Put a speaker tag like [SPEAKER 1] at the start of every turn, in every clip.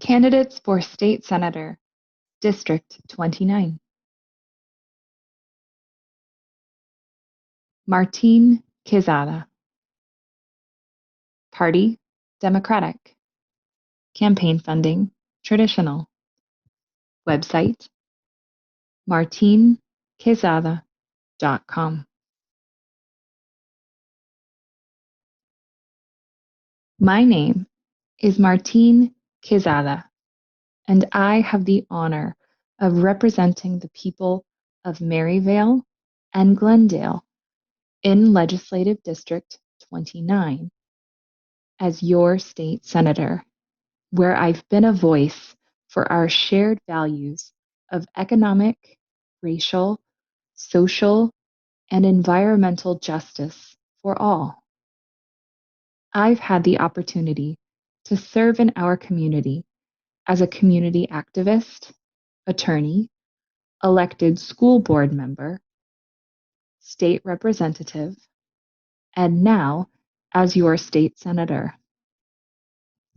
[SPEAKER 1] Candidates for State Senator, District 29. Martín Quezada. Party, Democratic. Campaign funding, traditional. Website, martinquezada.com. My name is Martín Quezada, and I have the honor of representing the people of Maryvale and Glendale in Legislative District 29 as your state senator, where I've been a voice for our shared values of economic, racial, social, and environmental justice for all. I've had the opportunity to serve in our community as a community activist, attorney, elected school board member, state representative, and now as your state senator.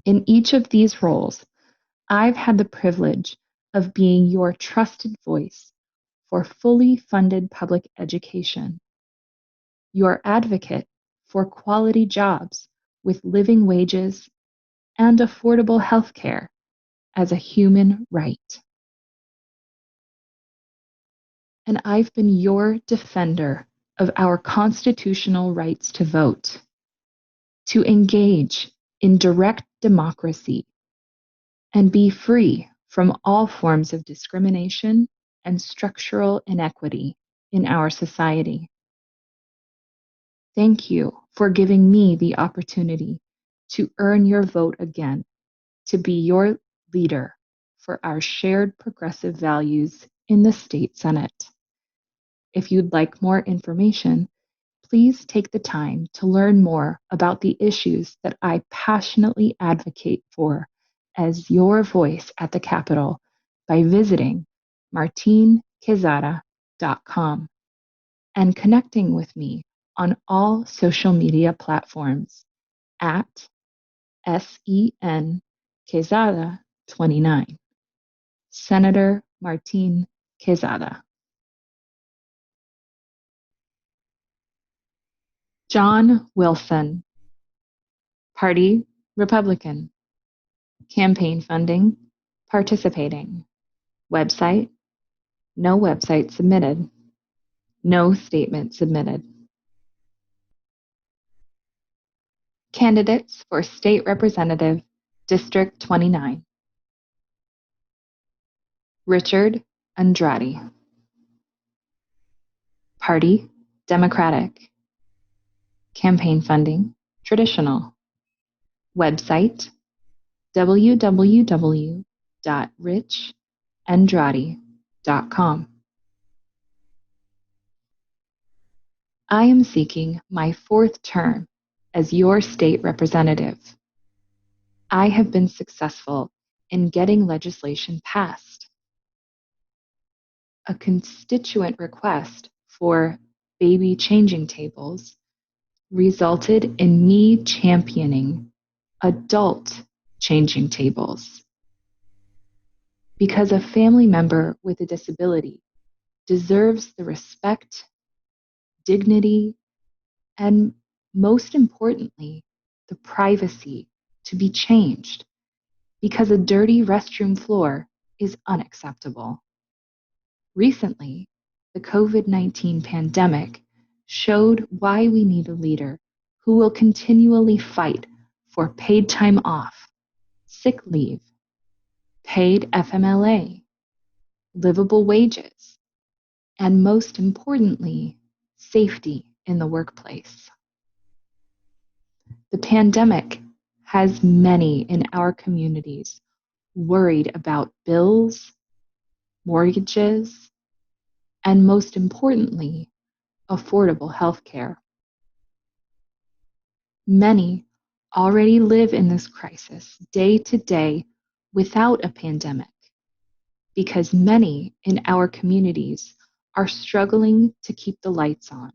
[SPEAKER 1] In each of these roles, I've had the privilege of being your trusted voice for fully funded public education, your advocate for quality jobs with living wages and affordable health care as a human right. And I've been your defender of our constitutional rights to vote, to engage in direct democracy, and be free from all forms of discrimination and structural inequity in our society. Thank you for giving me the opportunity to earn your vote again, to be your leader for our shared progressive values in the state Senate. If you'd like more information, please take the time to learn more about the issues that I passionately advocate for as your voice at the Capitol by visiting martinquezada.com and connecting with me on all social media platforms at SEN Quezada 29. Senator Martín Quezada. John Wilson. Party, Republican. Campaign funding, participating. Website, no website submitted. No statement submitted. Candidates for State Representative, District 29. Richard Andrade. Party, Democratic. Campaign funding, traditional. Website, www.richandrade.com. I am seeking my fourth term as your state representative. I have been successful in getting legislation passed. A constituent request for baby changing tables resulted in me championing adult changing tables, because a family member with a disability deserves the respect, dignity, and most importantly, the privacy to be changed, because a dirty restroom floor is unacceptable. Recently, the COVID-19 pandemic showed why we need a leader who will continually fight for paid time off, sick leave, paid FMLA, livable wages, and most importantly, safety in the workplace. The pandemic has many in our communities worried about bills, mortgages, and most importantly, affordable health care. Many already live in this crisis day to day without a pandemic, because many in our communities are struggling to keep the lights on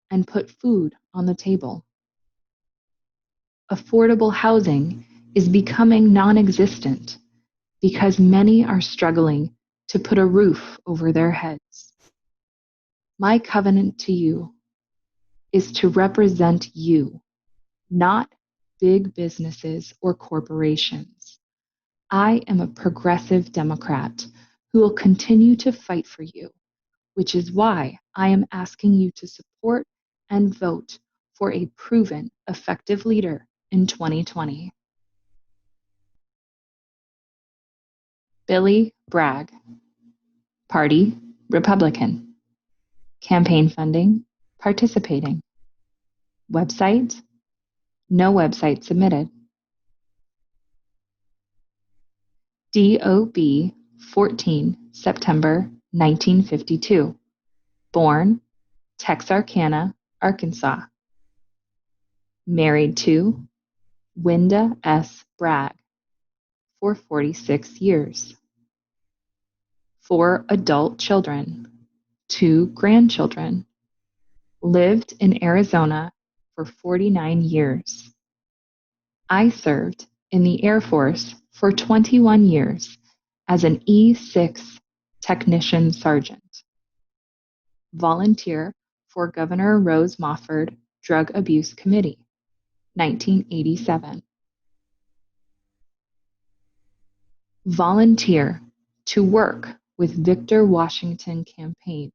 [SPEAKER 1] and put food on the table. Affordable housing is becoming non-existent because many are struggling to put a roof over their heads. My covenant to you is to represent you, not big businesses or corporations. I am a progressive Democrat who will continue to fight for you, which is why I am asking you to support and vote for a proven, effective leader in 2020. Billy Bragg, Party, Republican. Campaign funding, participating. Website, no website submitted. DOB 14 September 1952. Born Texarkana, Arkansas. Married to Wynda S. Bragg for 46 years. 4 adult children, 2 grandchildren. Lived in Arizona for 49 years. I served in the Air Force for 21 years as an E6 technician sergeant. Volunteer for Governor Rose Mofford Drug Abuse Committee, 1987. Volunteer to work with Victor Washington campaign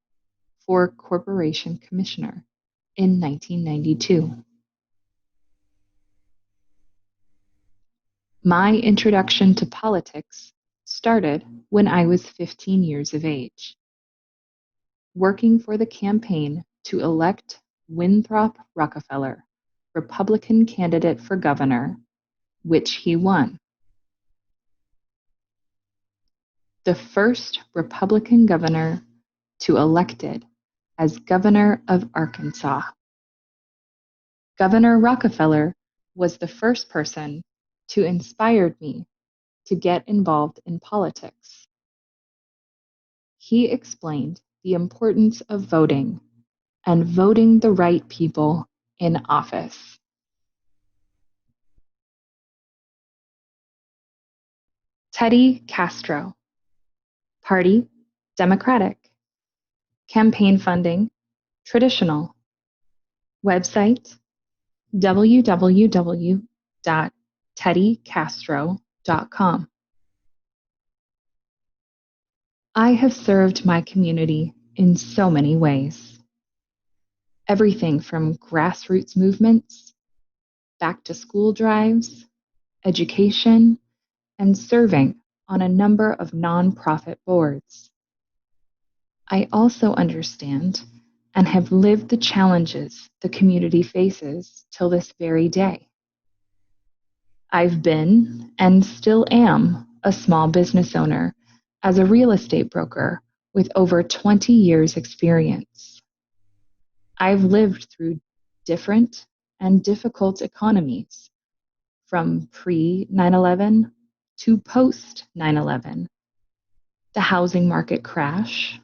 [SPEAKER 1] for Corporation Commissioner in 1992. My introduction to politics started when I was 15 years of age, working for the campaign to elect Winthrop Rockefeller, Republican candidate for governor, which he won. The first Republican governor to elected as governor of Arkansas. Governor Rockefeller was the first person to inspire me to get involved in politics. He explained the importance of voting and voting the right people in office. Teddy Castro, Party, Democratic. Campaign funding, traditional. Website, www.teddycastro.com. I have served my community in so many ways. Everything from grassroots movements, back to school drives, education, and serving on a number of nonprofit boards. I also understand and have lived the challenges the community faces till this very day. I've been and still am a small business owner as a real estate broker with over 20 years experience. I've lived through different and difficult economies, from pre-9/11 to post-9/11, the housing market crash,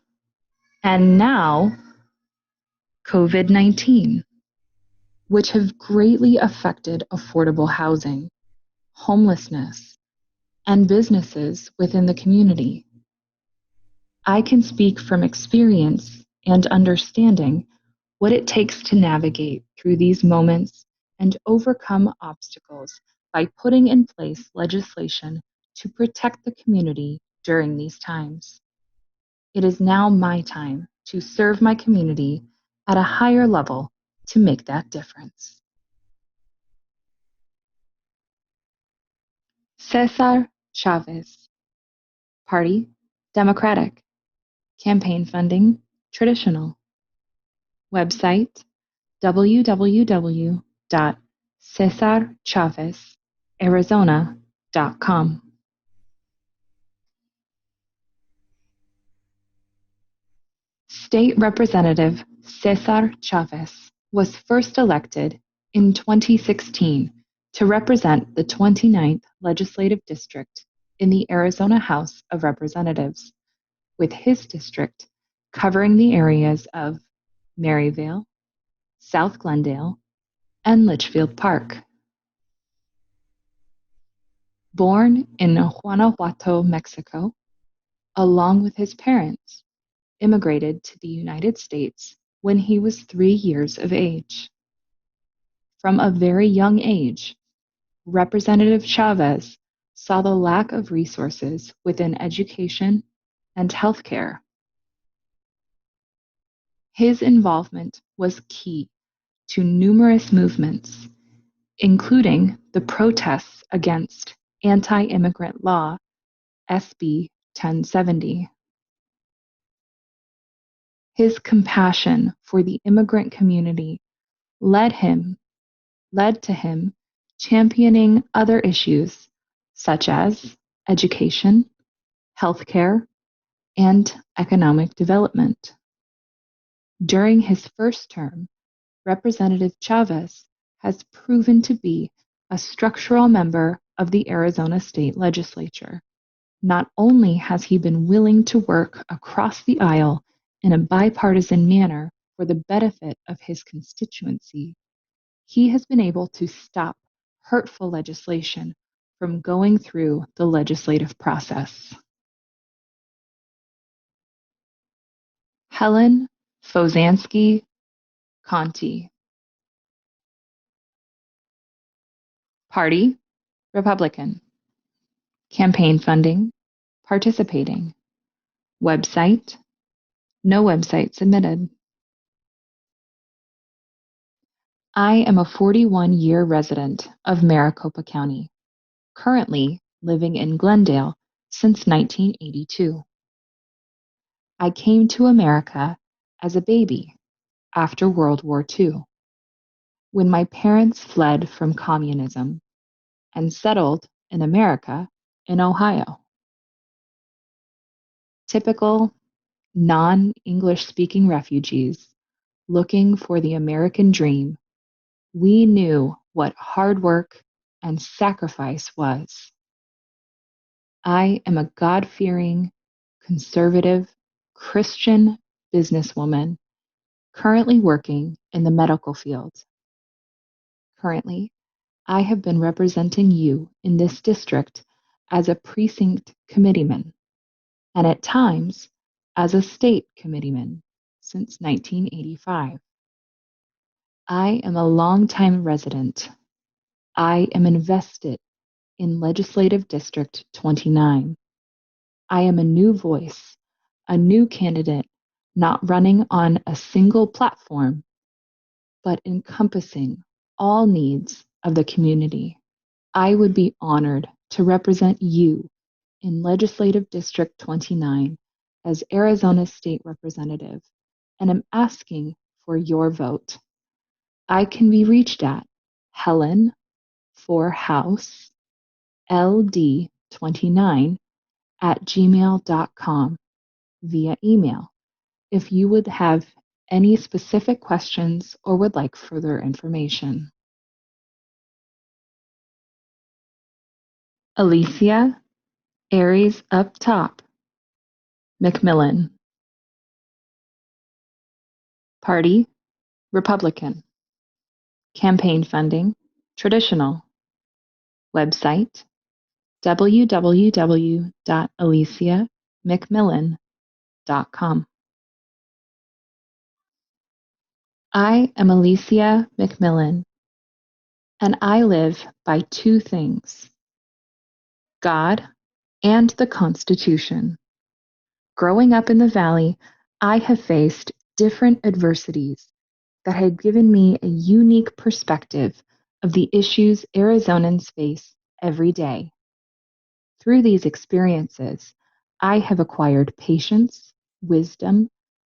[SPEAKER 1] and now COVID-19, which have greatly affected affordable housing, homelessness, and businesses within the community. I can speak from experience and understanding what it takes to navigate through these moments and overcome obstacles by putting in place legislation to protect the community during these times. It is now my time to serve my community at a higher level to make that difference. Cesar Chavez, Party, Democratic. Campaign funding, traditional. Website, www.cesarchavezarizona.com. State Representative Cesar Chavez was first elected in 2016 to represent the 29th Legislative District in the Arizona House of Representatives, with his district covering the areas of Maryvale, South Glendale, and Litchfield Park. Born in Guanajuato, Mexico, along with his parents, immigrated to the United States when he was 3 years of age. From a very young age, Representative Chavez saw the lack of resources within education and healthcare. His involvement was key to numerous movements, including the protests against anti-immigrant law SB 1070. His compassion for the immigrant community led to him championing other issues such as education, healthcare, and economic development. During his first term, Representative Chavez has proven to be a structural member of the Arizona State Legislature. Not only has he been willing to work across the aisle in a bipartisan manner for the benefit of his constituency, he has been able to stop hurtful legislation from going through the legislative process. Helen Fozansky Conti. Party, Republican. Campaign funding, participating. Website, no website submitted. I am a 41-year resident of Maricopa County, currently living in Glendale since 1982. I came to America as a baby after World War II, when my parents fled from communism and settled in America in Ohio. Typical non-English speaking refugees looking for the American dream, we knew what hard work and sacrifice was. I am a God-fearing, conservative, Christian businesswoman currently working in the medical field. Currently, I have been representing you in this district as a precinct committeeman, and at times as a state committeeman since 1985. I am a longtime resident. I am invested in Legislative District 29. I am a new voice, a new candidate, not running on a single platform, but encompassing all needs of the community. I would be honored to represent you in Legislative District 29 as Arizona State Representative, and am asking for your vote. I can be reached at Helen for House LD29 at gmail.com via email if you would have any specific questions or would like further information. Alicia, Aries up top, McMillan. Party, Republican. Campaign funding, traditional. Website, www.aliciamcmillan.com. I am Alicia McMillan, and I live by two things: God and the Constitution. Growing up in the Valley, I have faced different adversities that have given me a unique perspective of the issues Arizonans face every day. Through these experiences, I have acquired patience, wisdom,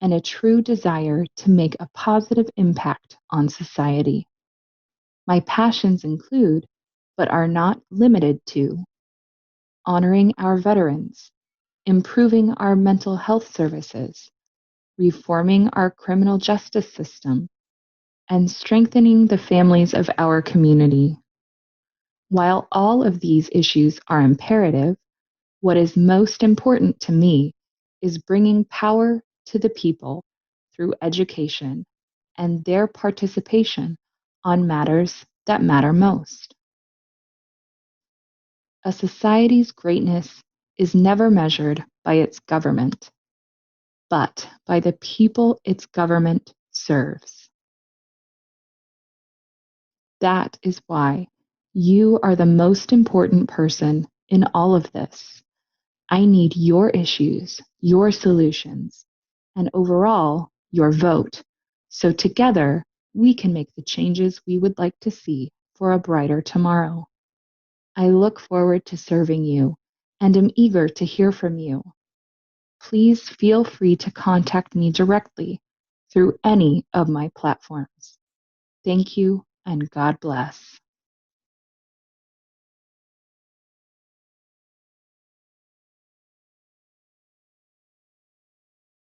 [SPEAKER 1] and a true desire to make a positive impact on society. My passions include, but are not limited to, honoring our veterans, improving our mental health services, reforming our criminal justice system, and strengthening the families of our community. While all of these issues are imperative, what is most important to me is bringing power to the people through education and their participation on matters that matter most. A society's greatness is never measured by its government, but by the people its government serves. That is why you are the most important person in all of this. I need your issues, your solutions, and overall, your vote. So together, we can make the changes we would like to see for a brighter tomorrow. I look forward to serving you and am eager to hear from you. Please feel free to contact me directly through any of my platforms. Thank you and God bless.